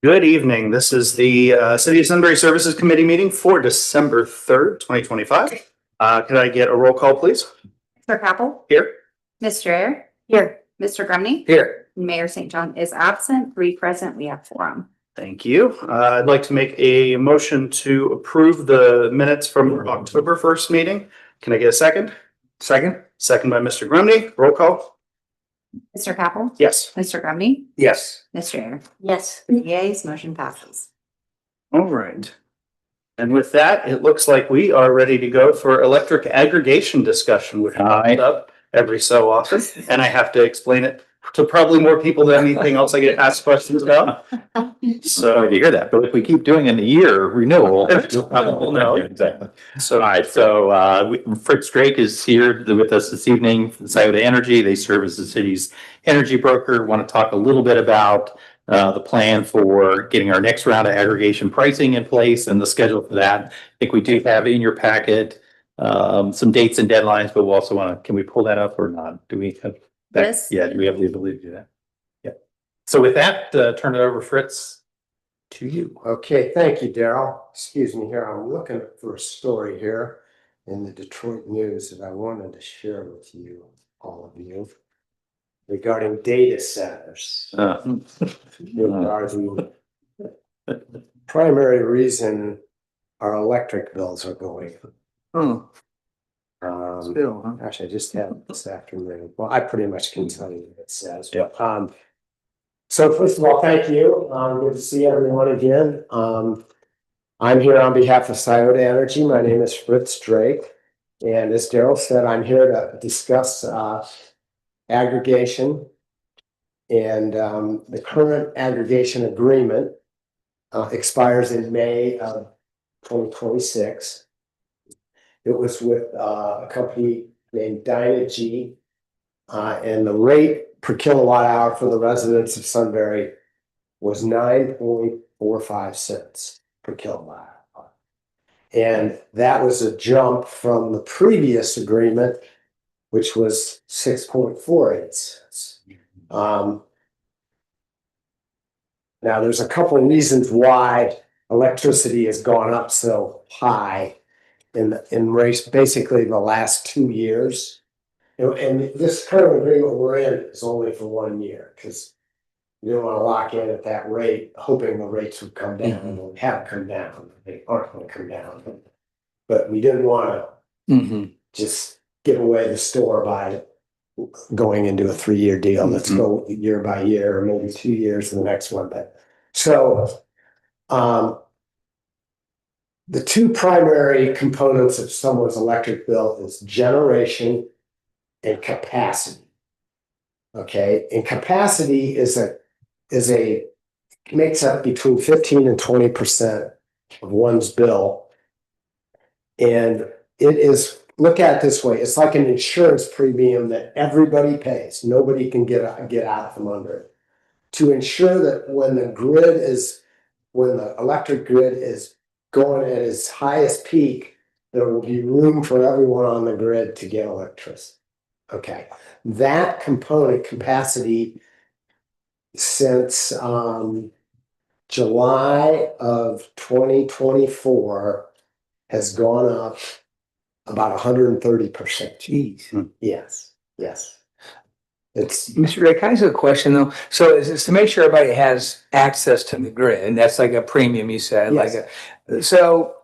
Good evening. This is the City of Sunbury Services Committee meeting for December 3rd, 2025. Could I get a roll call, please? Mr. Capel? Here. Mr. Ayer? Here. Mr. Grumney? Here. Mayor St. John is absent. 3 present. We have 4. Thank you. I'd like to make a motion to approve the minutes from our October 1st meeting. Can I get a second? Second. Second by Mr. Grumney. Roll call. Mr. Capel? Yes. Mr. Grumney? Yes. Mr. Ayer? Yes. Yeas, motion passes. All right. And with that, it looks like we are ready to go for electric aggregation discussion, which comes up every so often. And I have to explain it to probably more people than anything else I get asked questions about. Sorry to hear that, but if we keep doing an year renewal. No. Exactly. So, All right, so Fritz Drake is here with us this evening from Scioto Energy. They serve as the city's energy broker. Want to talk a little bit about the plan for getting our next round of aggregation pricing in place and the schedule for that. I think we do have in your packet some dates and deadlines, but we'll also want to, can we pull that up or not? Do we have that? Yes. Yeah, do we have the ability to do that? Yeah. So with that, turn it over, Fritz, to you. Okay, thank you, Daryl. Excuse me here. I'm looking for a story here in the Detroit News that I wanted to share with you, all of you, regarding data centers. Which are the primary reason our electric bills are going up. Gosh, I just had it this afternoon. Well, I pretty much can tell you what it says. Yeah. So first of all, thank you. Good to see everyone again. I'm here on behalf of Scioto Energy. My name is Fritz Drake. And as Daryl said, I'm here to discuss aggregation. And the current aggregation agreement expires in May of 2026. It was with a company named Dynegy, and the rate per kilowatt hour for the residents of Sunbury was 9.45 cents per kilowatt hour. And that was a jump from the previous agreement, which was 6.48 cents. Now, there's a couple of reasons why electricity has gone up so high in race basically the last 2 years. And this current agreement we're in is only for 1 year because you don't want to lock in at that rate, hoping the rates would come down. And they have come down. They aren't going to come down. But we didn't want to just give away the store by going into a 3-year deal. Let's go year by year, or maybe 2 years in the next one. But so the two primary components of someone's electric bill is generation and capacity. Okay, and capacity makes up between 15 and 20% of one's bill. And it is, look at it this way, it's like an insurance premium that everybody pays. Nobody can get out from under it. To ensure that when the electric grid is going at its highest peak, there will be room for everyone on the grid to get electricity. Okay, that component, capacity, since July of 2024 has gone up about 130%. Jeez. Yes. It's Mr. Ray, can I ask you a question though? So it's to make sure everybody has access to the grid, and that's like a premium you said, Yes. So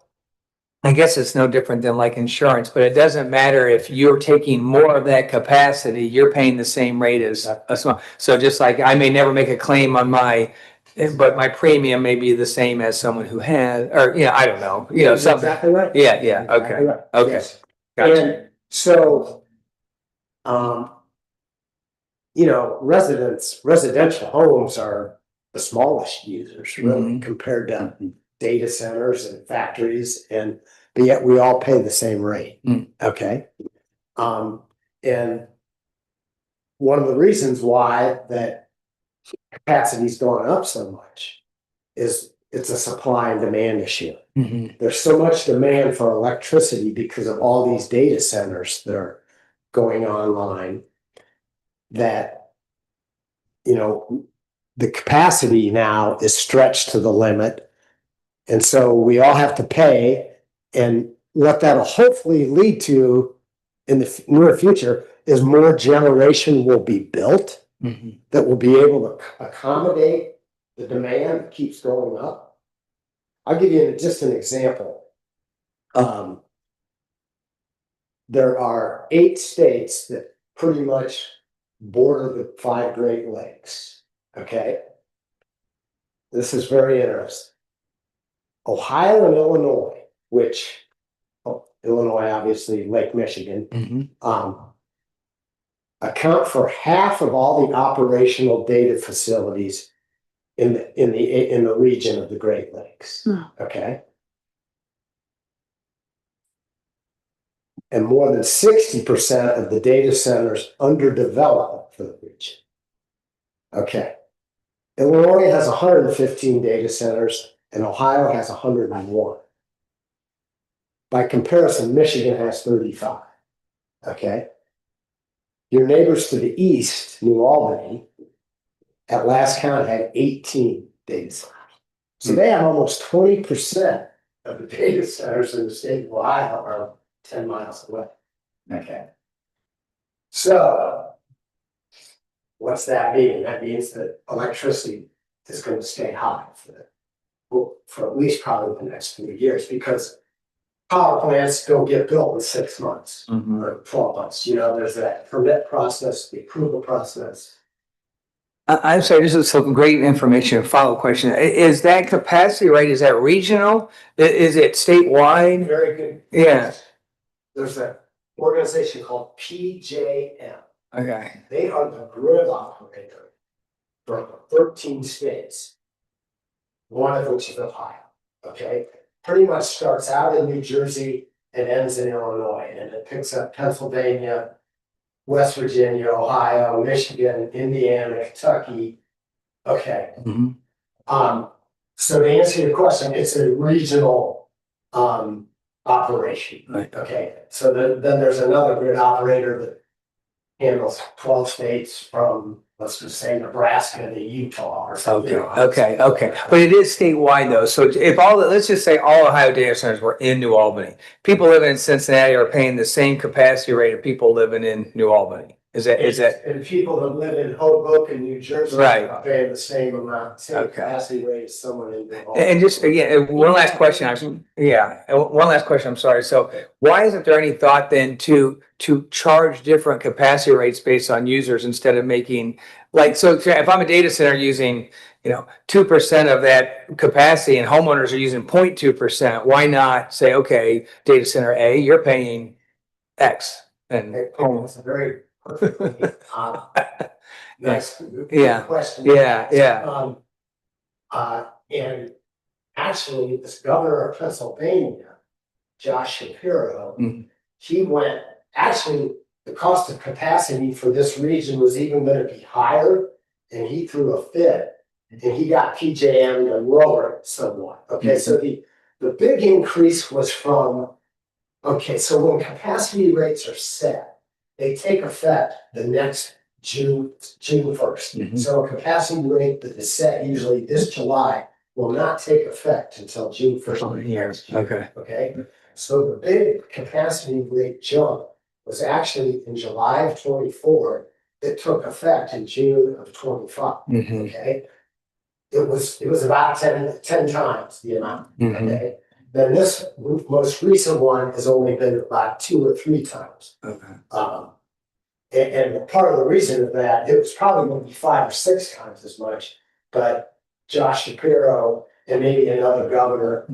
I guess it's no different than like insurance, but it doesn't matter if you're taking more of that capacity, you're paying the same rate as a small. So just like I may never make a claim on but my premium may be the same as someone who has, or I don't know, something. exactly right. Yeah, Exactly okay, right. okay. Yes. Gotcha. And so, residential homes are the smallest users really compared to data centers and factories, but yet we all pay the same rate. Okay. And one of the reasons why that capacity's going up so much is it's a supply and demand issue. There's so much demand for electricity because of all these data centers that are going online that the capacity now is stretched to the limit. And so we all have to pay, and what that'll hopefully lead to in the near future is more generation will be built that will be able to accommodate the demand that keeps going up. I'll give you just an example. There are 8 states that pretty much border the 5 Great Lakes. Okay. This is very interesting. Ohio and Illinois, which Illinois, obviously Lake Michigan, account for half of all the operational data facilities in the region of the Great Lakes. Okay. And more than 60% of the data centers under development for the region. Okay. Illinois has 115 data centers and Ohio has 101. By comparison, Michigan has 35. Okay. Your neighbors to the east, New Albany, at last count had 18 data centers. So they have almost 20% of the data centers in the state of Ohio are 10 miles away. Okay. So what's that mean? That means that electricity is going to stay high for at least probably the next few years, because power plants don't get built in 6 months or 12 months. You know, there's that permit process, the approval process. I'm sorry, this is some great information. Follow-up question. Is that capacity rate, is that regional? Is it statewide? Very good. Yeah. There's an organization called PJM. Okay. They are the grid operator for 13 states, one of which is Ohio. Okay. Pretty much starts out in New Jersey and ends in Illinois, and it picks up Pennsylvania, West Virginia, Ohio, Michigan, Indiana, Kentucky. Okay. So to answer your question, it's a regional operation. Right. Okay. So then there's another grid operator that handles 12 states from, let's just say, Nebraska to Utah or something. Okay. But it is statewide though. So if let's just say all Ohio data centers were in New Albany, people living in Cincinnati are paying the same capacity rate of people living in New Albany. Is that? And people that live in Hoboken, New Jersey, Right. are paying the same amount, same Okay. capacity rate as someone in New Albany. And just again, one last question. One last question. I'm sorry. So why isn't there any thought then to charge different capacity rates based on users instead of making so if I'm a data center using 2% of that capacity and homeowners are using 0.2%, why not say, okay, data center A, you're paying X and It's a very perfectly nice Yeah. question. Yeah. And actually, this governor of Pennsylvania, Josh Shapiro, he went, actually, the cost of capacity for this region was even going to be higher, and he threw a fit, and he got PJM to lower it somewhat. Okay, so the big increase was from, so when capacity rates are set, they take effect the next June 1st. So a capacity rate that is set usually this July will not take effect until June 1st. Okay. So the big capacity rate jump was actually in July of 24. It took effect in June of 25. Okay. It was about 10 times the amount. Okay. Then this most recent one has only been about 2 or 3 times. And part of the reason of that, it was probably going to be 5 or 6 times as much, but Josh Shapiro and maybe another governor.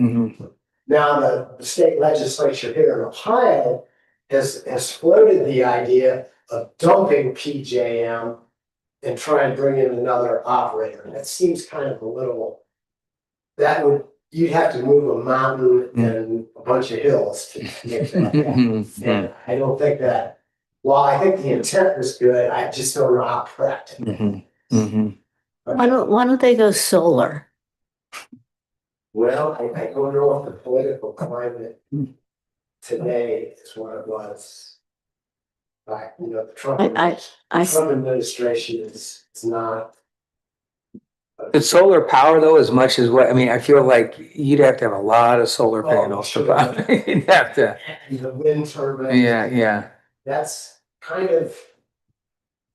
Now the state legislature here in Ohio has floated the idea of dumping PJM and trying to bring in another operator. And that seems kind of you'd have to move a mountain and a bunch of hills to make that happen. And I don't think that, while I think the intent was good, I just don't know how practical. Why don't they go solar? Well, I don't know if the political climate today is what it was. Like, the Trump I administration is not The solar power though, as much as what, I mean, I feel like you'd have to have a lot of solar Oh, panels to sure. power. You'd have to, And the wind turbine. yeah. That's kind of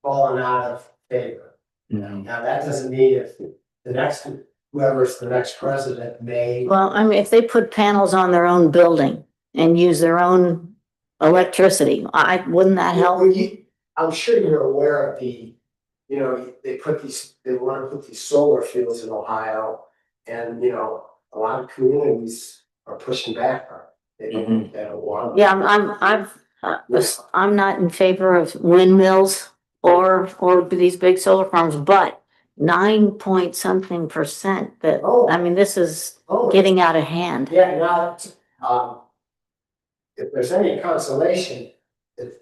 fallen out of favor. Now, that doesn't mean if the next, whoever's the next president may. Well, I mean, if they put panels on their own building and use their own electricity, wouldn't that help? I'm sure you're aware of they want to put these solar fields in Ohio. And, a lot of communities are pushing back on it. They don't want. Yeah, I'm not in favor of windmills or these big solar farms, but 9 point something% that, Oh. I mean, this is Oh, getting out of hand. yeah, now, if there's any consolation, it's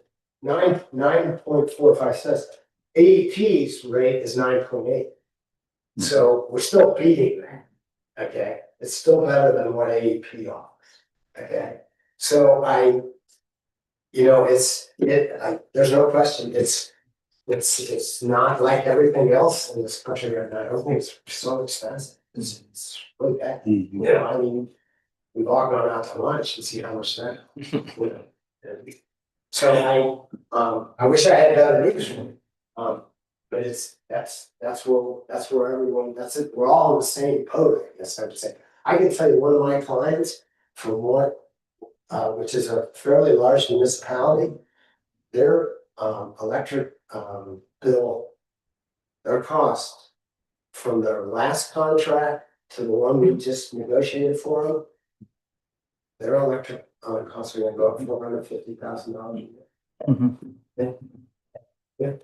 9.45 cents. AEP's rate is 9.8. So we're still beating that. Okay, it's still better than what AEP offers. Okay, so there's no question. It's not like everything else in this country right now. Everything's so expensive. It's really bad. I mean, we've all gone out to lunch and see how much that. So I wish I had better news. But that's where everyone, that's it. We're all in the same boat, I guess I would say. I can tell you one of my clients from which is a fairly large municipality, their electric bill, their cost from their last contract to the one we just negotiated for them, their electric costs are gonna go up $450,000 a year.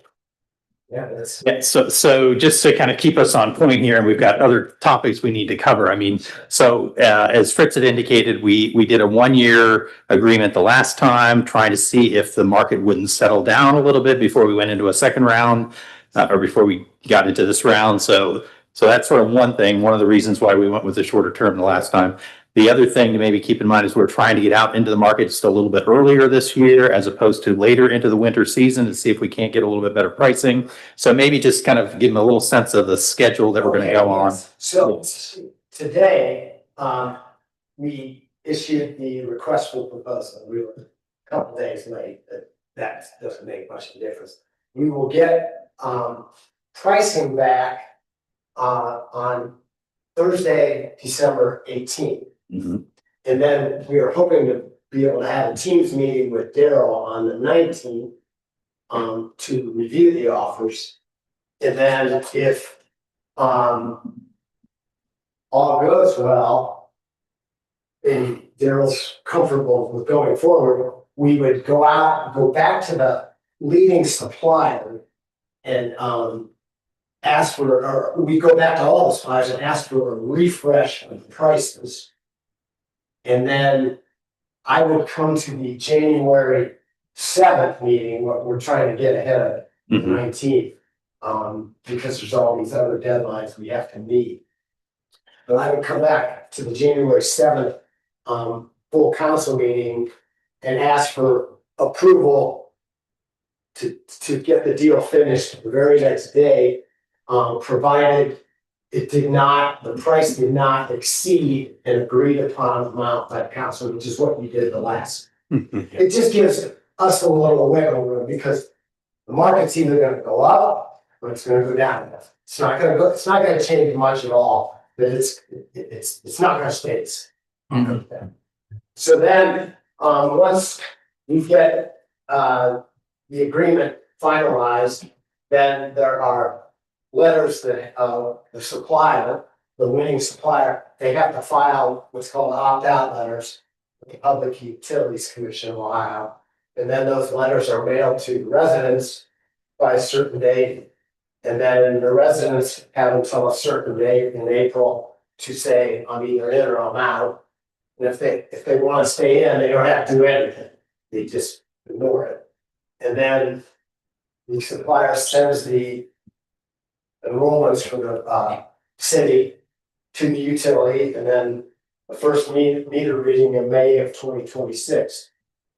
Yeah, that's. Yeah, so just to kind of keep us on point here, and we've got other topics we need to cover. I mean, so as Fritz had indicated, we did a 1-year agreement the last time, trying to see if the market wouldn't settle down a little bit before we went into a second round, or before we got into this round. So that's sort of one thing, one of the reasons why we went with the shorter term the last time. The other thing to maybe keep in mind is we're trying to get out into the market just a little bit earlier this year, as opposed to later into the winter season, to see if we can't get a little bit better pricing. So maybe just kind of give them a little sense of the schedule that we're going to go on. So today, we issued the request for proposal. We were a couple days late, but that doesn't make much of a difference. We will get pricing back on Thursday, December 18th. Mhm. And then we are hoping to be able to have a Teams meeting with Daryl on the 19th to review the offers. And then if all goes well, and Daryl's comfortable with going forward, we would go back to the leading supplier and ask for, or we go back to all the suppliers and ask for a refresh of prices. And then I would come to the January 7th meeting, what we're trying to get ahead of the 19th, because there's all these other deadlines we have to meet. But I would come back to the January 7th full council meeting and ask for approval to get the deal finished the very next day, provided the price did not exceed an agreed upon amount by council, which is what we did the last. It just gives us a little wiggle room, because the market's either gonna go up or it's gonna go down. It's not gonna change much at all, but it's not gonna stay the same. So then, once we get the agreement finalized, then there are letters that the supplier, the winning supplier, they have to file what's called opt-out letters with the Public Utilities Commission of Ohio. And then those letters are mailed to residents by a certain date. And then the residents have until a certain date in April to say, I'm either in or I'm out. And if they want to stay in, they don't have to do anything. They just ignore it. And then the supplier sends the enrollments from the city to the utility, and then the first meter reading in May of 2026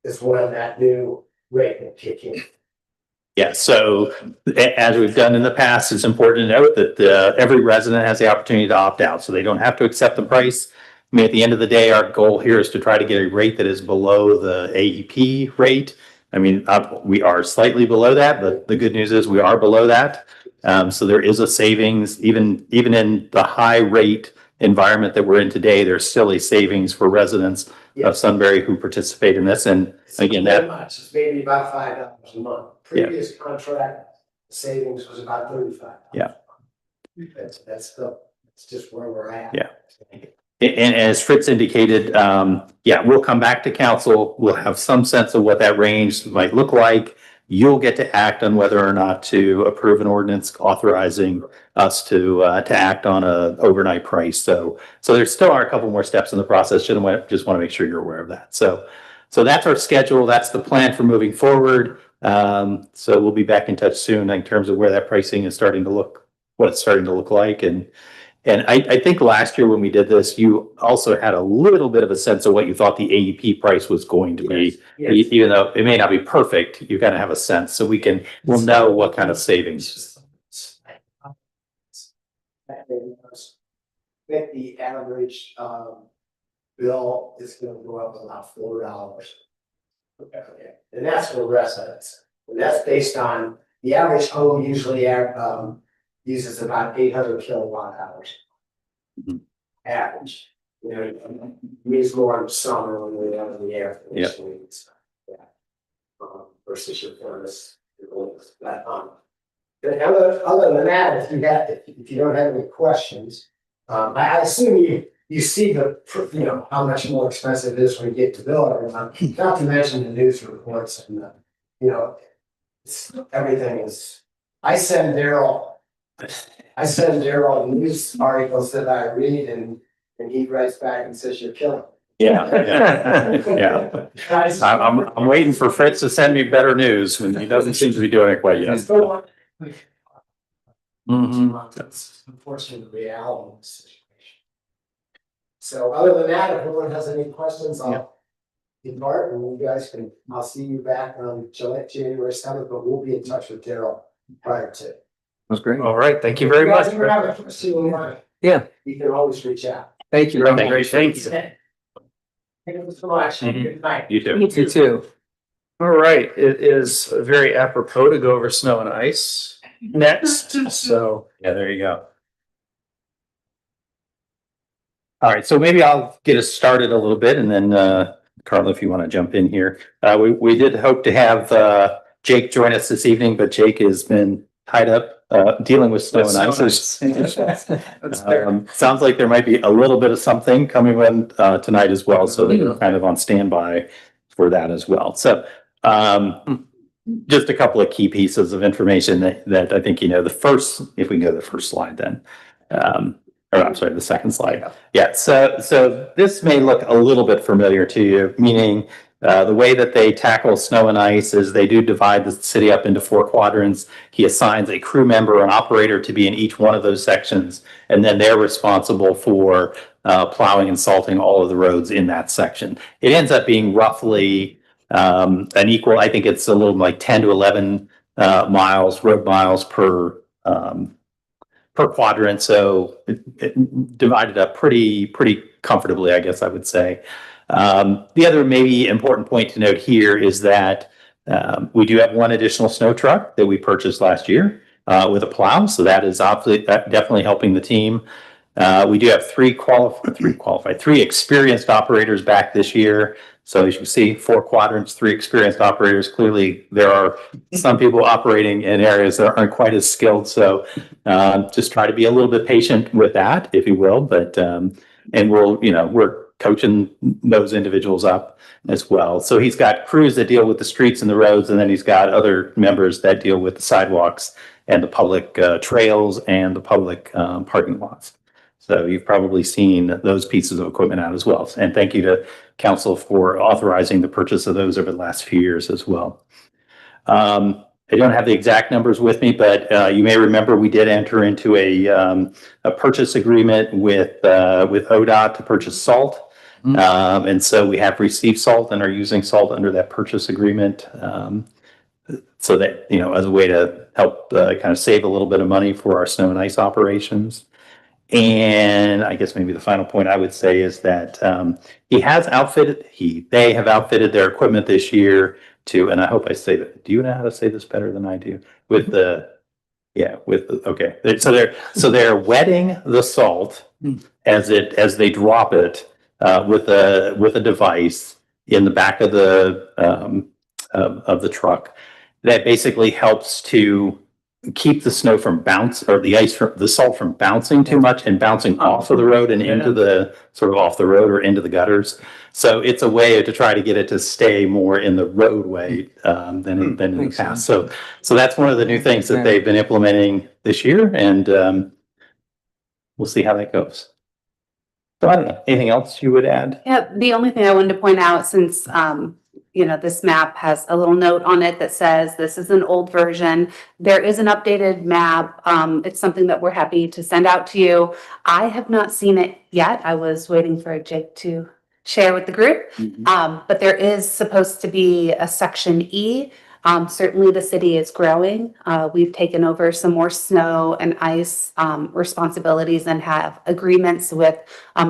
is when that new rate will kick in. Yeah, so as we've done in the past, it's important to note that every resident has the opportunity to opt out, so they don't have to accept the price. I mean, at the end of the day, our goal here is to try to get a rate that is below the AEP rate. I mean, we are slightly below that, but the good news is we are below that. So there is a savings, even in the high rate environment that we're in today, there's still a savings for residents of Sunbury who participate in this. And again, Not that much, it's maybe about $5 a month. Yeah. Previous contract savings was about $35. Yeah. That's just where we're at. Yeah. And as Fritz indicated, yeah, we'll come back to council. We'll have some sense of what that range might look like. You'll get to act on whether or not to approve an ordinance authorizing us to act on a overnight price. So there still are a couple more steps in the process. Just want to make sure you're aware of that. So that's our schedule. That's the plan for moving forward. So we'll be back in touch soon in terms of where that pricing is starting to look, what it's starting to look like. And I think last year when we did this, you also had a little bit of a sense of what you thought the AEP price was going to be. Yes. Even though it may not be perfect, you kind of have a sense, so we'll know what kind of savings. I think the average bill is gonna go up about $4. Okay. And that's for residents. And that's based on, the average home usually uses about 800 kilowatt hours. Mhm. Average, you know, means more in the summer when we're out in the air conditioning and stuff. Yeah. Versus your furnace. But other than that, if you don't have any questions, I assume you see how much more expensive it is when you get to bill everyone. Not to mention the news reports and everything is. I send Daryl news articles that I read, and he writes back and says you're killing me. Yeah. I'm waiting for Fritz to send me better news, and he doesn't seem to be doing it quite yet. That's unfortunately the reality of the situation. So other than that, if anyone has any questions, I'll depart and you guys I'll see you back on January 7th, but we'll be in touch with Daryl prior to. That's great. All right, thank you very much. If you guys ever have a question in mind, Yeah. you can always reach out. Thank you. Thank you. Thank you. Thank you so much. Mhm. Good night. You too. You too. All right, it is very apropos to go over snow and ice next, so. Yeah, there you go. All right, so maybe I'll get us started a little bit, and then Carla, if you want to jump in here. We did hope to have Jake join us this evening, but Jake has been tied up dealing with snow and ice. That's fair. Sounds like there might be a little bit of something coming in tonight as well, so they're kind of on standby for that as well. So just a couple of key pieces of information that I think the first, if we can go to the first slide then. Or I'm sorry, the second slide. Yeah, so this may look a little bit familiar to you, meaning the way that they tackle snow and ice is they do divide the city up into 4 quadrants. He assigns a crew member, an operator to be in each one of those sections, and then they're responsible for plowing and salting all of the roads in that section. It ends up being roughly an equal, I think it's a little like 10 to 11 road miles per quadrant. So it divided up pretty comfortably, I guess I would say. The other maybe important point to note here is that we do have one additional snow truck that we purchased last year with a plow. So that is definitely helping the team. We do have three experienced operators back this year. So as you see, 4 quadrants, 3 experienced operators. Clearly, there are some people operating in areas that aren't quite as skilled. So just try to be a little bit patient with that, if you will. But and we're coaching those individuals up as well. So he's got crews that deal with the streets and the roads, and then he's got other members that deal with the sidewalks and the public trails and the public parking lots. So you've probably seen those pieces of equipment out as well. And thank you to council for authorizing the purchase of those over the last few years as well. I don't have the exact numbers with me, but you may remember we did enter into a purchase agreement with ODOT to purchase salt. And so we have received salt and are using salt under that purchase agreement. so that, you know, as a way to help kind of save a little bit of money for our snow and ice operations. And I guess maybe the final point I would say is that they have outfitted their equipment this year to, and I hope I say that. Do you know how to say this better than I do? With the, yeah, with the, okay. So they're wetting the salt as they drop it with a device in the back of the truck that basically helps to keep the snow from or the salt from bouncing too much and bouncing off of the road and into the sort of off the road or into the gutters. So it's a way to try to get it to stay more in the roadway than in the Makes past. sense. So that's one of the new things that they've been implementing this year, and we'll see how that goes. So I don't know, anything else you would add? Yeah, the only thing I wanted to point out, since, you know, this map has a little note on it that says this is an old version. There is an updated map. It's something that we're happy to send out to you. I have not seen it yet. I was waiting for Jake to share with the group. But there is supposed to be a section E. Certainly the city is growing. We've taken over some more snow and ice responsibilities and have agreements with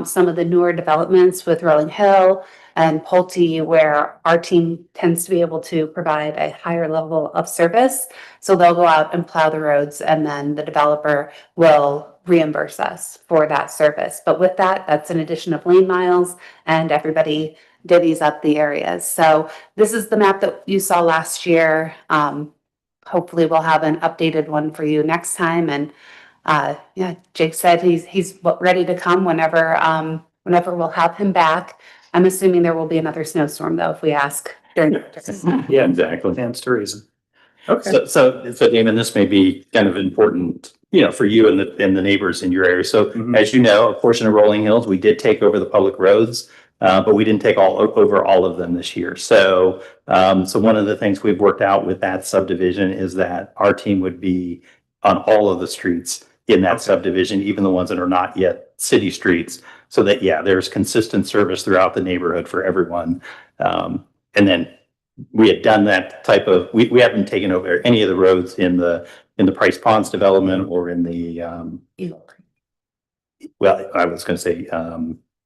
some of the newer developments with Rolling Hill and Pulte, where our team tends to be able to provide a higher level of service. So they'll go out and plow the roads, and then the developer will reimburse us for that service. But with that, that's an addition of lane miles, and everybody divvies up the areas. So this is the map that you saw last year. Hopefully we'll have an updated one for you next time. And yeah, Jake said he's ready to come whenever we'll have him back. I'm assuming there will be another snowstorm though, if we ask during the Yeah, exactly. Stands to reason. Okay. So Damon, this may be kind of important, you know, for you and the neighbors in your area. So as you know, a portion of Rolling Hills, we did take over the public roads, but we didn't take over all of them this year. So one of the things we've worked out with that subdivision is that our team would be on all of the streets in that subdivision, even the ones that are not yet city streets, so that, yeah, there's consistent service throughout the neighborhood for everyone. And then we had done that type of, we haven't taken over any of the roads in the Price Ponds development or in the, well, I was going to say,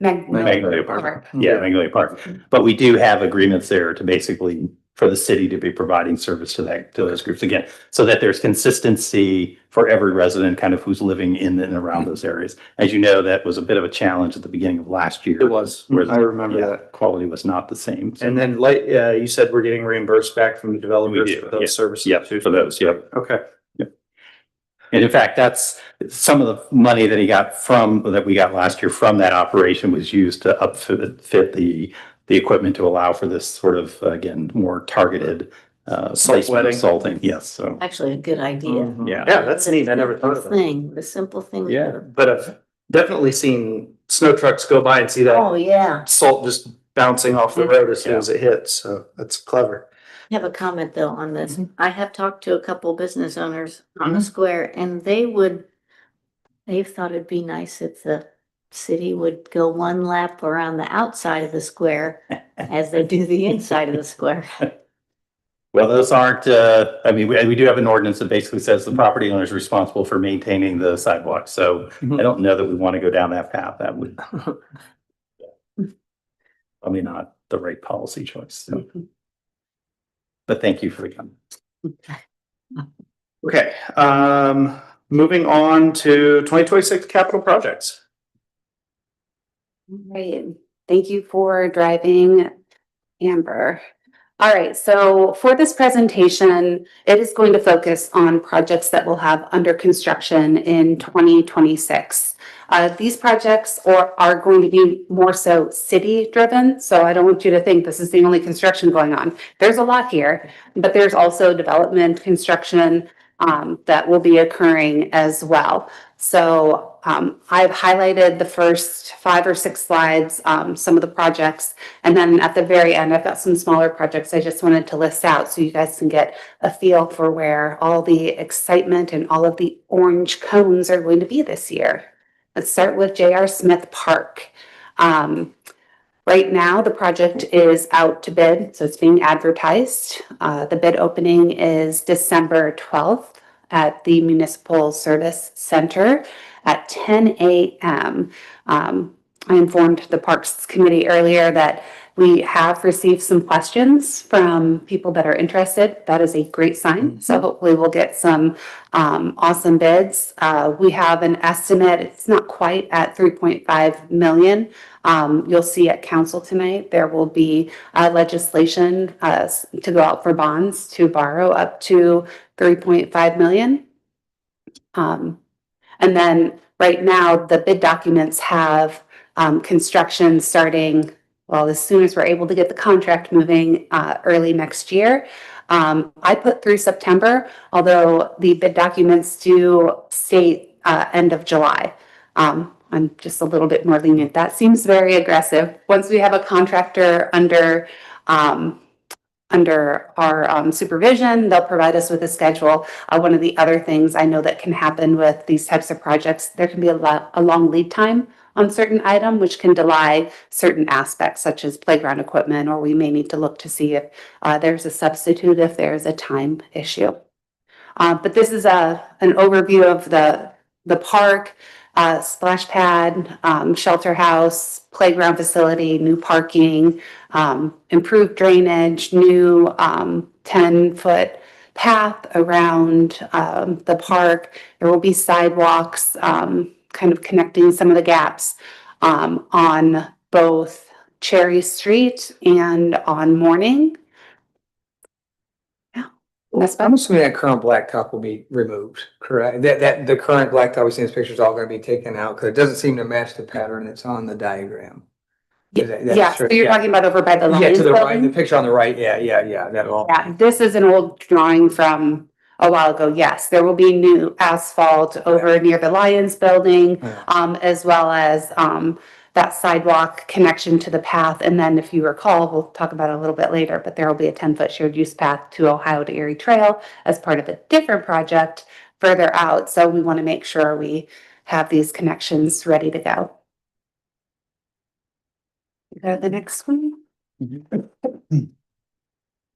Magnolia Park. Yeah, Magnolia Park. But we do have agreements there to basically, for the city to be providing service to those groups again, so that there's consistency for every resident kind of who's living in and around those areas. As you know, that was a bit of a challenge at the beginning of last year. It was. Where I remember that. quality was not the same. So And then like, you said we're getting reimbursed back from the developers We do, for those yeah. services. yeah, too. for those, yeah. Okay. And in fact, that's some of the money that we got last year from that operation was used to upfit the equipment to allow for this sort of, again, more targeted placement wetting. of salting. Yes, so, Actually, a good idea. yeah. Yeah, that's neat. I never thought of that. The simple thing. Yeah. But I've definitely seen snow trucks go by and see that Oh, yeah. salt just bouncing off the road as soon as it hits. So that's clever. I have a comment though on this. I have talked to a couple business owners on the square and they thought it'd be nice if the city would go one lap around the outside of the square as they do the inside of the square. Well, those aren't, I mean, we do have an ordinance that basically says the property owner is responsible for maintaining the sidewalk. So I don't know that we want to go down that path. That would probably not the right policy choice. So. But thank you for the comment. Okay. Moving on to 2026 capital projects. Right. Thank you for driving, Amber. All right, so for this presentation, it is going to focus on projects that we'll have under construction in 2026. These projects are going to be more so city-driven, so I don't want you to think this is the only construction going on. There's a lot here, but there's also development, construction that will be occurring as well. So I've highlighted the first 5 or 6 slides, some of the projects, and then at the very end, I've got some smaller projects I just wanted to list out so you guys can get a feel for where all the excitement and all of the orange cones are going to be this year. Let's start with J.R. Smith Park. Right now, the project is out to bid, so it's being advertised. The bid opening is December 12th at the Municipal Service Center at 10 a.m. I informed the Parks Committee earlier that we have received some questions from people that are interested. That is a great sign. So hopefully we'll get some awesome bids. We have an estimate, it's not quite at 3.5 million. You'll see at council tonight, there will be legislation to go out for bonds to borrow up to 3.5 million. And then right now, the bid documents have construction starting, well, as soon as we're able to get the contract moving early next year. I put through September, although the bid documents do state end of July. I'm just a little bit more lenient. That seems very aggressive. Once we have a contractor under our supervision, they'll provide us with a schedule. One of the other things I know that can happen with these types of projects, there can be a long lead time on certain item, which can delay certain aspects such as playground equipment, or we may need to look to see if there's a substitute if there's a time issue. But this is an overview of the park, splash pad, shelter house, playground facility, new parking, improved drainage, new 10-foot path around the park. There will be sidewalks kind of connecting some of the gaps on both Cherry Street and on Morning. That's I'm assuming that current blacktop will be removed, correct? That the current blacktop we see in this picture is all gonna be taken out, because it doesn't seem to match the pattern that's on the diagram. Yeah, so you're talking about over by the Yeah, Lions to the right, the building? picture on the right, yeah, that all. Yeah, this is an old drawing from a while ago. Yes, there will be new asphalt over near the Lions building, Yeah. as well as that sidewalk connection to the path. And then if you recall, we'll talk about it a little bit later, but there will be a 10-foot shared use path to Ohio to Erie Trail as part of a different project further out. So we want to make sure we have these connections ready to go. You go to the next one.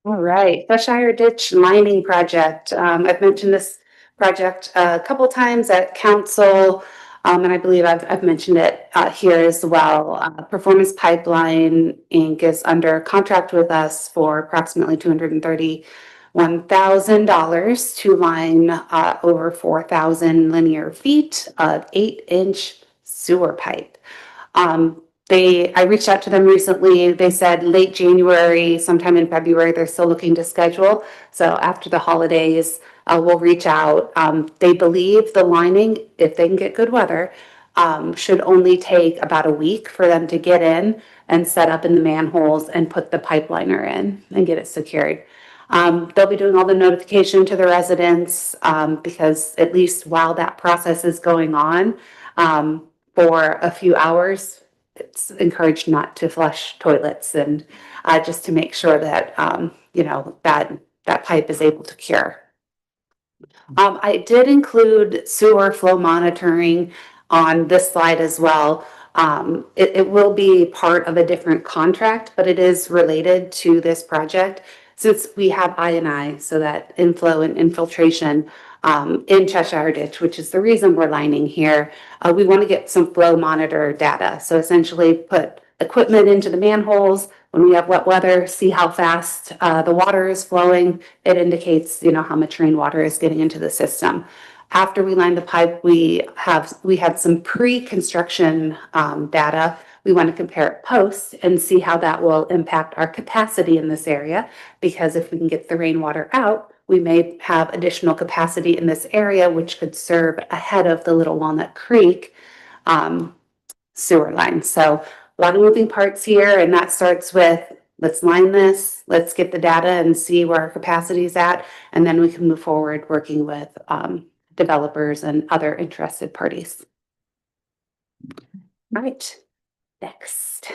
All right, Cheshire Ditch Lining Project. I've mentioned this project a couple times at council, and I believe I've mentioned it here as well. Performance Pipeline Inc. is under contract with us for approximately $231,000 to line over 4,000 linear feet of 8-inch sewer pipe. I reached out to them recently. They said late January, sometime in February, they're still looking to schedule. So after the holidays, we'll reach out. They believe the lining, if they can get good weather, should only take about a week for them to get in and set up in the manholes and put the pipeliner in and get it secured. They'll be doing all the notification to the residents because at least while that process is going on for a few hours, it's encouraged not to flush toilets and just to make sure that, that pipe is able to cure. I did include sewer flow monitoring on this slide as well. It will be part of a different contract, but it is related to this project since we have I&I, so that inflow and infiltration in Cheshire Ditch, which is the reason we're lining here. We want to get some flow monitor data. So essentially put equipment into the manholes when we have wet weather, see how fast the water is flowing. It indicates, how much rainwater is getting into the system. After we line the pipe, we had some pre-construction data. We want to compare it post and see how that will impact our capacity in this area, because if we can get the rainwater out, we may have additional capacity in this area, which could serve ahead of the Little Walnut Creek sewer line. So a lot of moving parts here, and that starts with, let's line this, let's get the data and see where our capacity is at, and then we can move forward working with developers and other interested parties. All right, next.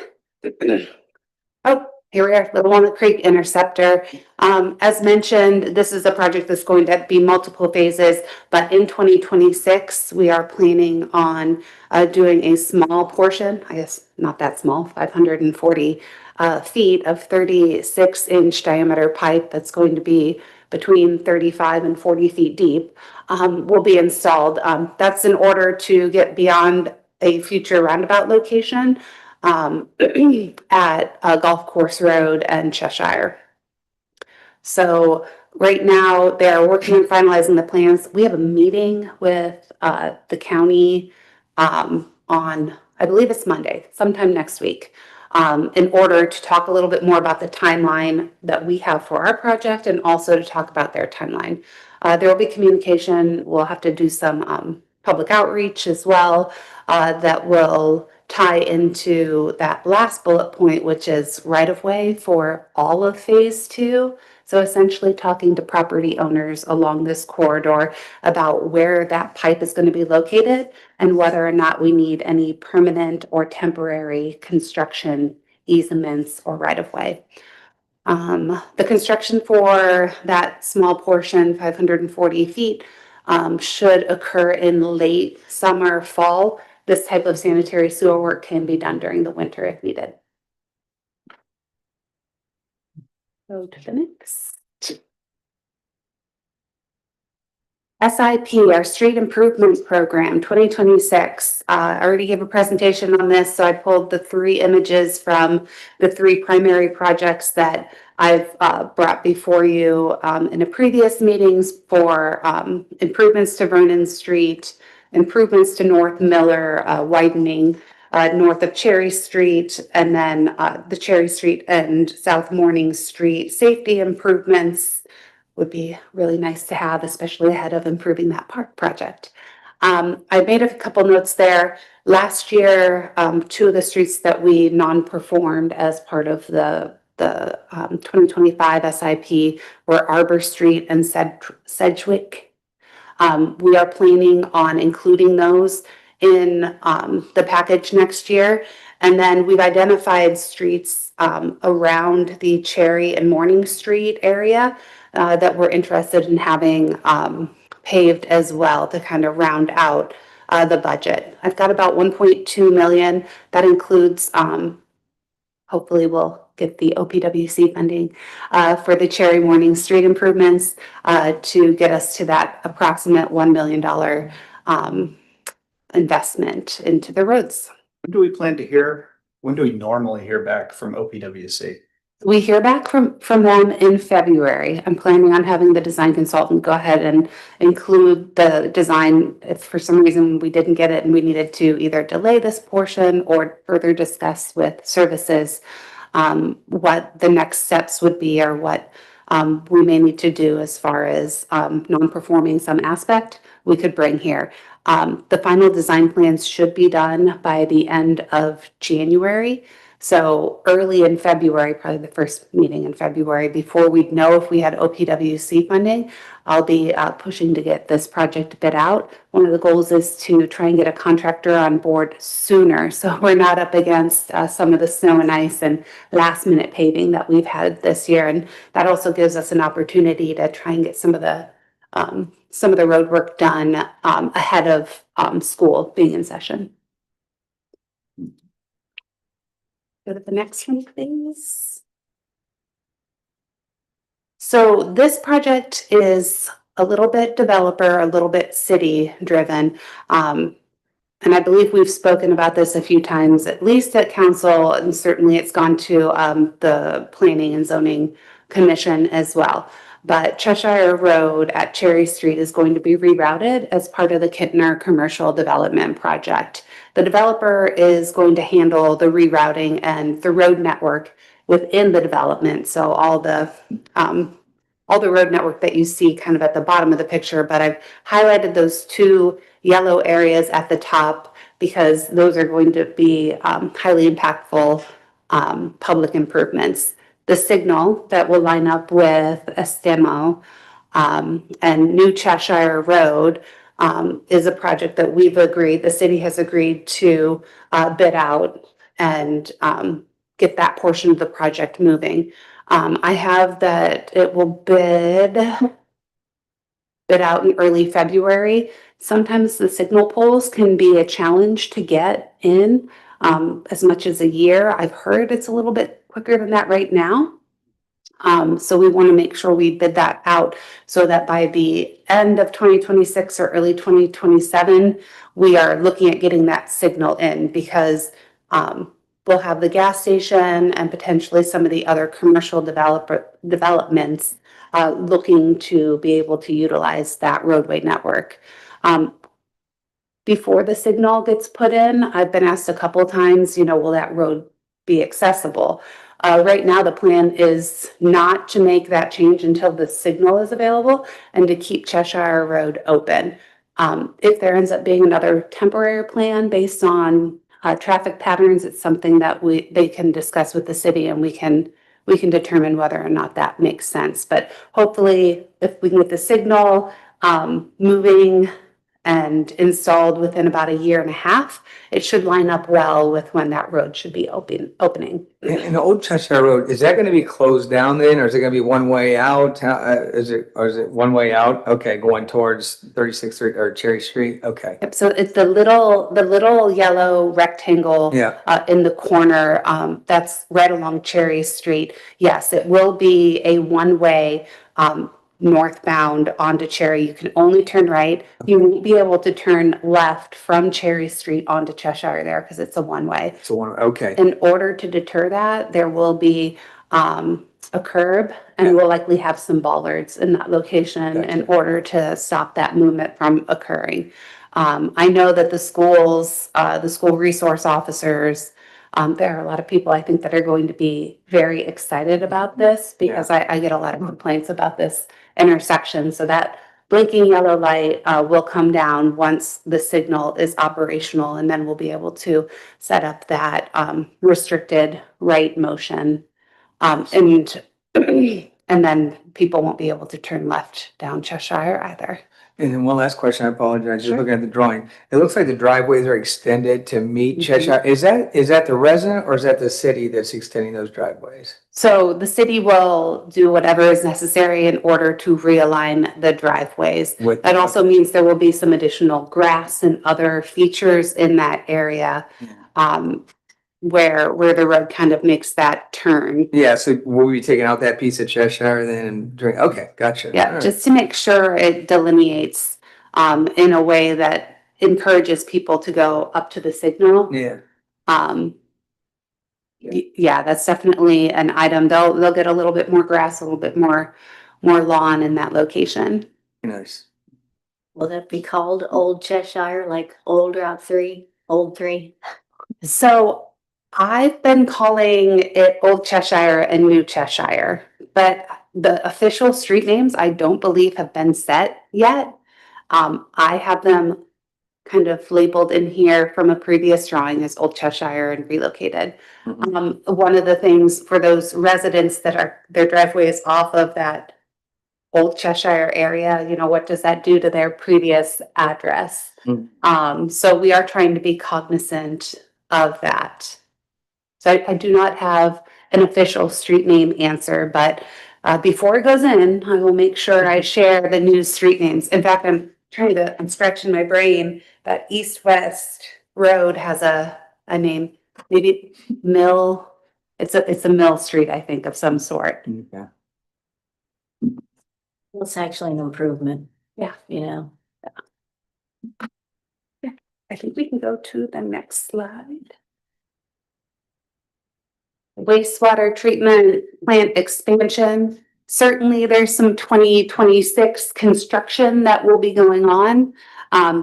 Oh, Here we are, Little Walnut Creek Interceptor. As mentioned, this is a project that's going to be multiple phases, but in 2026, we are planning on doing a small portion, I guess not that small, 540 feet of 36-inch diameter pipe that's going to be between 35 and 40 feet deep, will be installed. That's in order to get beyond a future roundabout location at Golf Course Road and Cheshire. So right now they're working on finalizing the plans. We have a meeting with the county on, I believe it's Monday, sometime next week, in order to talk a little bit more about the timeline that we have for our project and also to talk about their timeline. There will be communication. We'll have to do some public outreach as well that will tie into that last bullet point, which is right of way for all of phase 2. So essentially talking to property owners along this corridor about where that pipe is going to be located and whether or not we need any permanent or temporary construction easements or right of way. The construction for that small portion, 540 feet, should occur in late summer, fall. This type of sanitary sewer work can be done during the winter if needed. Go to the next. SIP, our Street Improvement Program, 2026. I already gave a presentation on this, so I pulled the 3 images from the 3 primary projects that I've brought before you in a previous meetings for improvements to Vernon Street, improvements to North Miller, widening north of Cherry Street, and then the Cherry Street and South Morning Street safety improvements. Would be really nice to have, especially ahead of improving that park project. I made a couple notes there. Last year, 2 of the streets that we non-performed as part of the 2025 SIP were Arbor Street and Sedgwick. We are planning on including those in the package next year. And then we've identified streets around the Cherry and Morning Street area that we're interested in having paved as well to kind of round out the budget. I've got about 1.2 million. That includes, hopefully we'll get the OPWC funding for the Cherry Morning Street improvements to get us to that approximate $1 million investment into the roads. When do we plan to hear? When do we normally hear back from OPWC? We hear back from them in February. I'm planning on having the design consultant go ahead and include the design. If for some reason we didn't get it and we needed to either delay this portion or further discuss with services what the next steps would be or what we may need to do as far as non-performing some aspect we could bring here. The final design plans should be done by the end of January. So early in February, probably the first meeting in February, before we'd know if we had OPWC funding, I'll be pushing to get this project bid out. One of the goals is to try and get a contractor on board sooner, so we're not up against some of the snow and ice and last minute paving that we've had this year. And that also gives us an opportunity to try and get some of the road work done ahead of school being in session. Go to the next one, please. So this project is a little bit developer, a little bit city driven. And I believe we've spoken about this a few times, at least at council, and certainly it's gone to the Planning and Zoning Commission as well. But Cheshire Road at Cherry Street is going to be rerouted as part of the Kittner Commercial Development Project. The developer is going to handle the rerouting and the road network within the development. So all the road network that you see kind of at the bottom of the picture, but I've highlighted those 2 yellow areas at the top because those are going to be highly impactful public improvements. The signal that will line up with Estemo and New Cheshire Road is a project that we've agreed, the city has agreed to bid out and get that portion of the project moving. I have that it will bid out in early February. Sometimes the signal poles can be a challenge to get in, as much as a year. I've heard it's a little bit quicker than that right now. So we want to make sure we bid that out so that by the end of 2026 or early 2027, we are looking at getting that signal in, because we'll have the gas station and potentially some of the other commercial developments looking to be able to utilize that roadway network. Before the signal gets put in, I've been asked a couple times, will that road be accessible? Right now, the plan is not to make that change until the signal is available and to keep Cheshire Road open. If there ends up being another temporary plan based on traffic patterns, it's something that they can discuss with the city, and we can determine whether or not that makes sense. But hopefully, if we can get the signal moving and installed within about a year and a half, it should line up well with when that road should be opening. And the old Cheshire Road, is that gonna be closed down then, or is it gonna be one way out? Is it one way out? Okay, going towards 36th Street or Cherry Street? Okay. Yep, so it's the little yellow rectangle Yeah, in the corner, that's right along Cherry Street. Yes, it will be a one-way northbound onto Cherry. You can only turn right. You won't be able to turn left from Cherry Street onto Cheshire there, because it's a one-way. so one, okay. In order to deter that, there will be a curb, and we'll likely have some bollards in that location in order to stop that movement from occurring. I know that the school resource officers, there are a lot of people I think that are going to be very excited about this, because I get a lot of complaints about this intersection. So that blinking yellow light will come down once the signal is operational, and then we'll be able to set up that restricted right motion. And then people won't be able to turn left down Cheshire either. And then one last question, I apologize, just Sure. looking at the drawing. It looks like the driveways are extended to meet Cheshire. Is that the resident or is that the city that's extending those driveways? So the city will do whatever is necessary in order to realign the driveways. With, That also means there will be some additional grass and other features in that area, where the road kind of makes that turn. yeah, so will we be taking out that piece of Cheshire then and doing, okay, gotcha. All Yeah, right. just to make sure it delineates in a way that encourages people to go up to the signal. Yeah, Yeah, that's definitely an item. They'll get a little bit more grass, a little bit more lawn in that location. nice. Will that be called Old Cheshire, like Old Route 3, Old 3? So I've been calling it Old Cheshire and New Cheshire, but the official street names I don't believe have been set yet. I have them kind of labeled in here from a previous drawing as Old Cheshire and relocated. One of the things for those residents that are, their driveway is off of that Old Cheshire area, what does that do to their previous address? So we are trying to be cognizant of that. So I do not have an official street name answer, but before it goes in, I will make sure I share the new street names. In fact, I'm scratching my brain that East-West Road has a name, maybe Mill. It's a Mill Street, I think, of some sort. Okay. It's actually an improvement. Yeah. I think we can go to the next slide. Wastewater treatment plant expansion. Certainly, there's some 2026 construction that will be going on,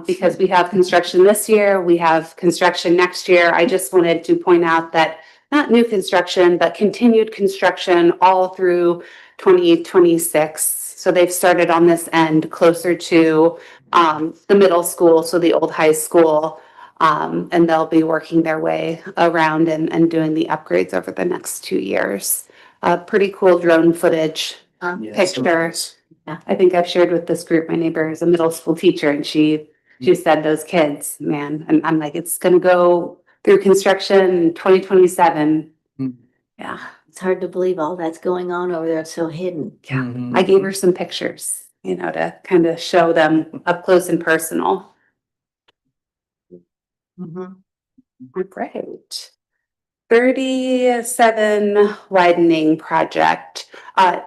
because we have construction this year, we have construction next year. I just wanted to point out that not new construction, but continued construction all through 2026. So they've started on this end closer to the middle school, so the old high school. And they'll be working their way around and doing the upgrades over the next 2 years. Pretty cool drone footage picture. Yeah. I think I've shared with this group. My neighbor is a middle school teacher, and she said those kids, man, and I'm like, it's gonna go through construction in 2027. Yeah, It's hard to believe all that's going on over there. It's so hidden. Mhm. I gave her some pictures, you know, to kind of show them up close and personal. Mhm. Great. 37 widening project,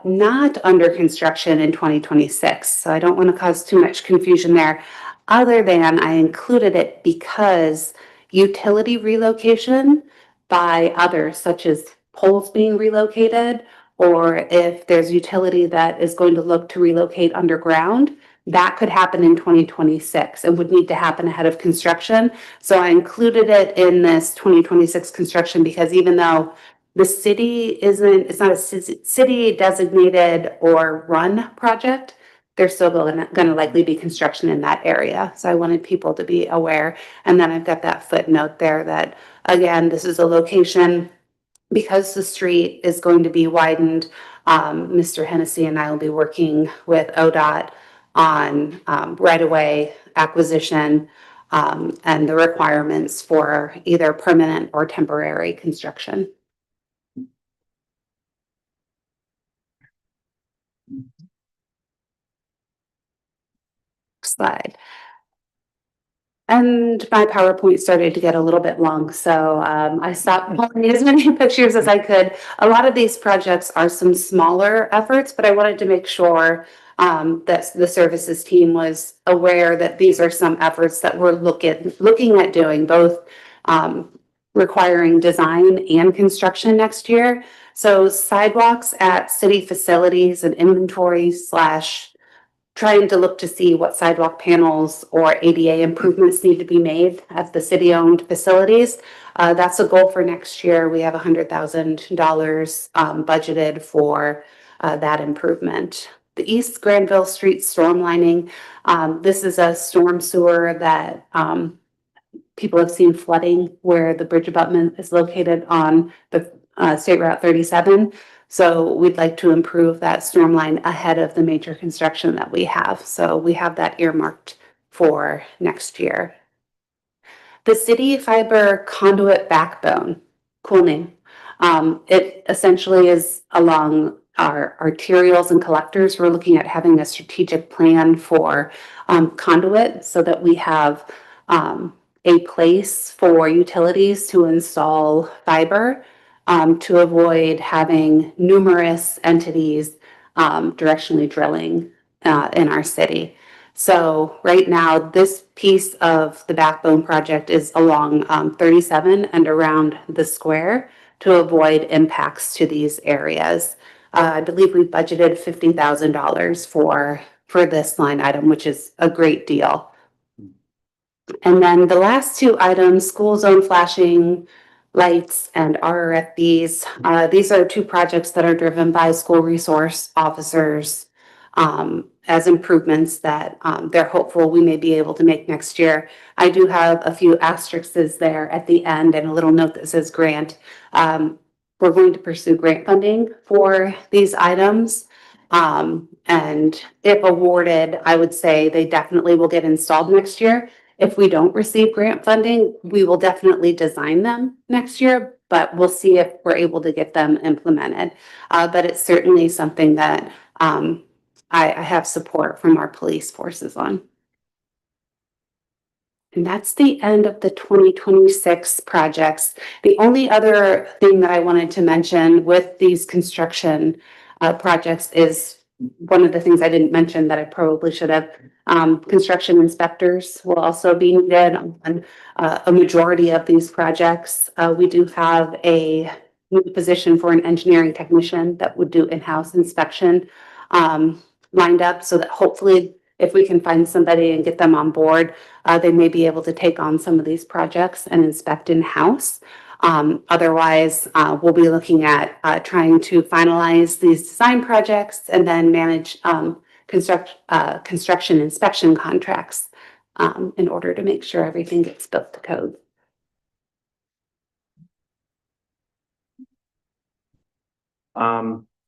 not under construction in 2026. So I don't want to cause too much confusion there. Other than I included it because utility relocation by others, such as poles being relocated, or if there's utility that is going to look to relocate underground, that could happen in 2026 and would need to happen ahead of construction. So I included it in this 2026 construction because even though the city it's not a city designated or run project, there's still gonna likely be construction in that area. So I wanted people to be aware. And then I've got that footnote there that, again, this is a location because the street is going to be widened. Mr. Hennessy and I will be working with ODOT on right-of-way acquisition and the requirements for either permanent or temporary construction. Slide. And my PowerPoint started to get a little bit long, so I stopped pulling as many pictures as I could. A lot of these projects are some smaller efforts, but I wanted to make sure that the services team was aware that these are some efforts that we're looking at doing, both requiring design and construction next year. So sidewalks at city facilities and inventory / trying to look to see what sidewalk panels or ADA improvements need to be made at the city-owned facilities. That's a goal for next year. We have $100,000 budgeted for that improvement. The East Granville Street storm lining. This is a storm sewer that people have seen flooding where the bridge abutment is located on the State Route 37. So we'd like to improve that storm line ahead of the major construction that we have. So we have that earmarked for next year. The city fiber conduit backbone, cool name. It essentially is along our arterials and collectors. We're looking at having a strategic plan for conduit so that we have a place for utilities to install fiber to avoid having numerous entities directionally drilling in our city. So right now, this piece of the backbone project is along 37 and around the square to avoid impacts to these areas. I believe we budgeted $50,000 for this line item, which is a great deal. And then the last two items, school zone flashing lights and RRFBs. These are two projects that are driven by school resource officers as improvements that they're hopeful we may be able to make next year. I do have a few asterisks there at the end and a little note that says grant. We're going to pursue grant funding for these items. And if awarded, I would say they definitely will get installed next year. If we don't receive grant funding, we will definitely design them next year, but we'll see if we're able to get them implemented. But it's certainly something that I have support from our police forces on. And that's the end of the 2026 projects. The only other thing that I wanted to mention with these construction projects is one of the things I didn't mention that I probably should have. Construction inspectors will also be needed on a majority of these projects. We do have a new position for an engineering technician that would do in-house inspection lined up so that hopefully if we can find somebody and get them on board, they may be able to take on some of these projects and inspect in-house. Otherwise, we'll be looking at trying to finalize these design projects and then manage construction inspection contracts in order to make sure everything gets built to code.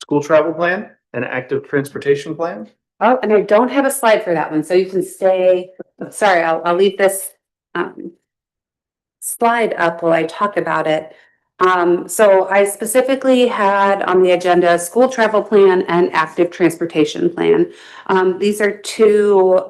School travel plan and active transportation plan. Oh, and I don't have a slide for that one, so you can stay. Sorry, I'll leave this slide up while I talk about it. So I specifically had on the agenda school travel plan and active transportation plan. These are two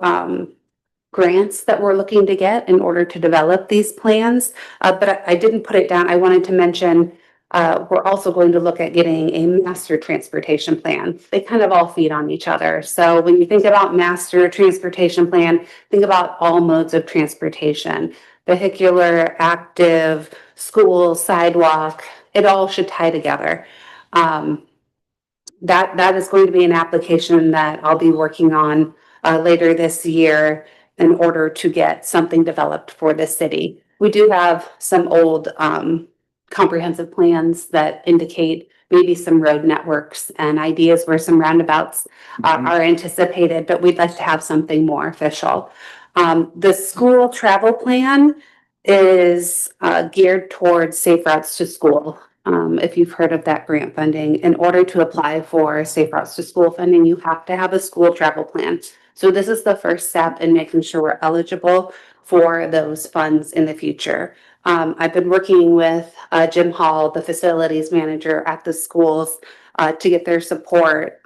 grants that we're looking to get in order to develop these plans. But I didn't put it down. I wanted to mention we're also going to look at getting a master transportation plan. They kind of all feed on each other. So when you think about master transportation plan, think about all modes of transportation, vehicular, active, school, sidewalk. It all should tie together. That is going to be an application that I'll be working on later this year in order to get something developed for the city. We do have some old comprehensive plans that indicate maybe some road networks and ideas where some roundabouts are anticipated, but we'd like to have something more official. The school travel plan is geared towards safe routes to school. If you've heard of that grant funding, in order to apply for safe routes to school funding, you have to have a school travel plan. So this is the first step in making sure we're eligible for those funds in the future. I've been working with Jim Hall, the facilities manager at the schools, to get their support.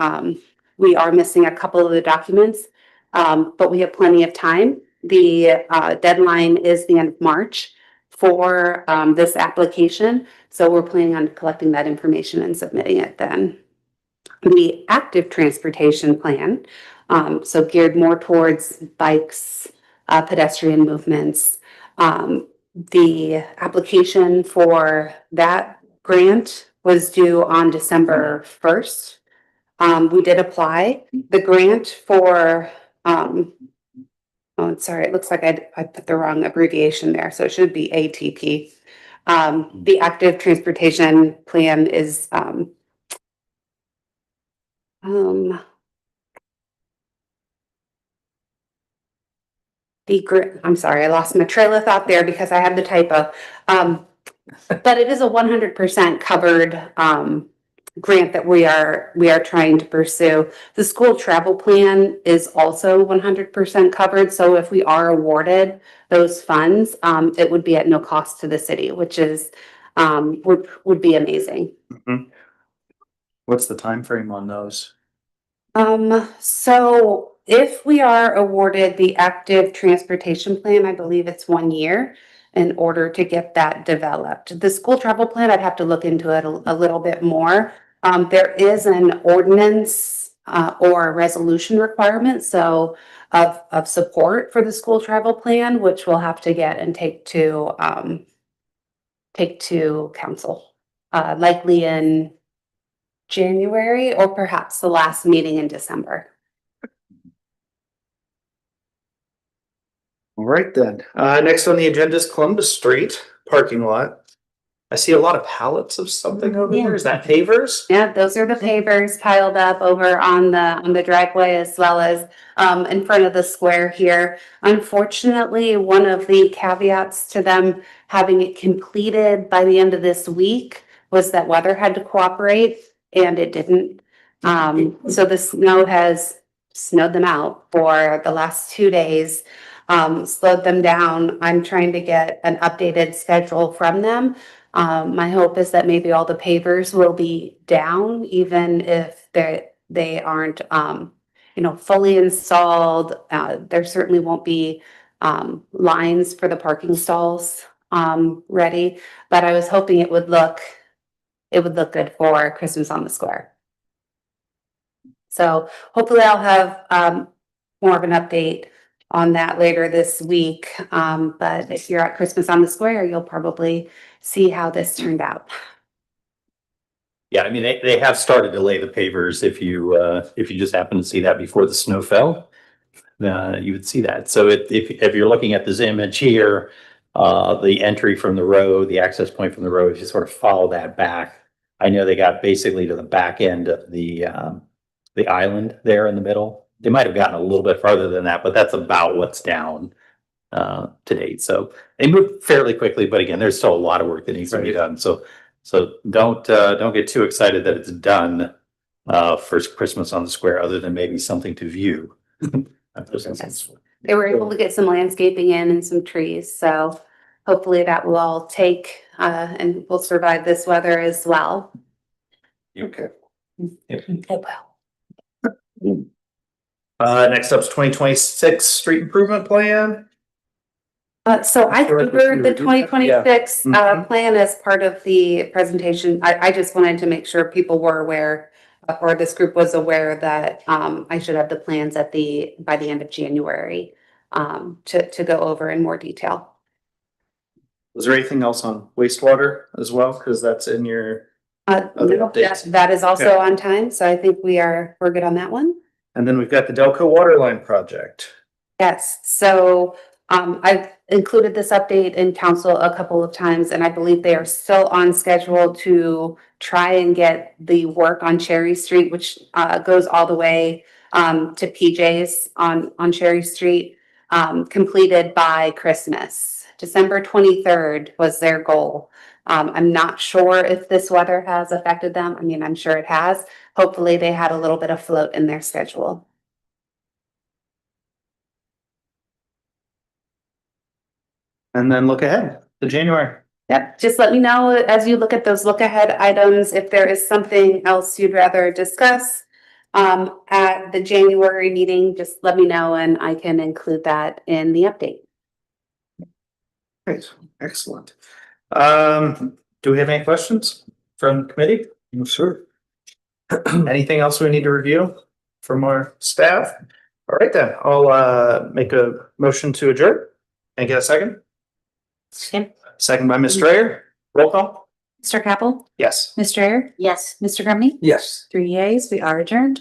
We are missing a couple of the documents, but we have plenty of time. The deadline is the end of March for this application. So we're planning on collecting that information and submitting it then. The active transportation plan, so geared more towards bikes, pedestrian movements. The application for that grant was due on December 1st. We did apply. The grant for, oh, sorry, it looks like I put the wrong abbreviation there, so it should be ATP. The active transportation plan is I'm sorry, I lost my trail of thought there because I had the typo. But it is a 100% covered grant that we are trying to pursue. The school travel plan is also 100% covered. So if we are awarded those funds, it would be at no cost to the city, which is would be amazing. What's the time frame on those? So if we are awarded the active transportation plan, I believe it's 1 year in order to get that developed. The school travel plan, I'd have to look into it a little bit more. There is an ordinance or a resolution requirement, so of support for the school travel plan, which we'll have to get and take to council, likely in January or perhaps the last meeting in December. All right then. Next on the agenda is Columbus Street parking lot. I see a lot of pallets of something over there. Is that pavers? Yeah, those are the pavers piled up over on the driveway as well as in front of the square here. Unfortunately, one of the caveats to them having it completed by the end of this week was that weather had to cooperate, and it didn't. So the snow has snowed them out for the last 2 days, slowed them down. I'm trying to get an updated schedule from them. My hope is that maybe all the pavers will be down, even if they aren't, fully installed. There certainly won't be lines for the parking stalls ready, but I was hoping it would look good for Christmas on the Square. So hopefully I'll have more of an update on that later this week. But if you're at Christmas on the Square, you'll probably see how this turned out. Yeah, I mean, they have started to lay the pavers. If you just happen to see that before the snow fell, you would see that. So if you're looking at this image here, the entry from the road, the access point from the road, if you sort of follow that back, I know they got basically to the back end of the island there in the middle. They might have gotten a little bit farther than that, but that's about what's down to date. So they moved fairly quickly, but again, there's still a lot of work that needs to be done. So don't get too excited that it's done for Christmas on the Square, other than maybe something to view. Yes. They were able to get some landscaping in and some trees, so hopefully that will all take, and will survive this weather as well. Okay. It will. Next up is 2026 street improvement plan. So I feel like we covered should the review twenty that. twenty-six Yeah. Mhm. plan as part of the presentation. I just wanted to make sure people were aware, or this group was aware that I should have the plans by the end of January to go over in more detail. Was there anything else on wastewater as well? Because that's in your, Other No, updates? that is also Yeah. on time, so I think we're good on that one. and then we've got the Delco Waterline project. Yes, so I've included this update in council a couple of times, and I believe they are still on schedule to try and get the work on Cherry Street, which goes all the way to PJ's on Cherry Street, completed by Christmas. December 23rd was their goal. I'm not sure if this weather has affected them. I mean, I'm sure it has. Hopefully, they had a little bit of float in their schedule. And then look ahead to January. Yep, just let me know as you look at those look ahead items, if there is something else you'd rather discuss at the January meeting, just let me know and I can include that in the update. Great, excellent. Do we have any questions from the committee? No, sir. Anything else we need to review from our staff? All right then, I'll make a motion to adjourn and get a second. Second by Ms. Strayer. Roll call? Mr. Capel? Yes. Ms. Strayer? Yes. Mr. Grumney? Yes. 3 yeas, we are adjourned.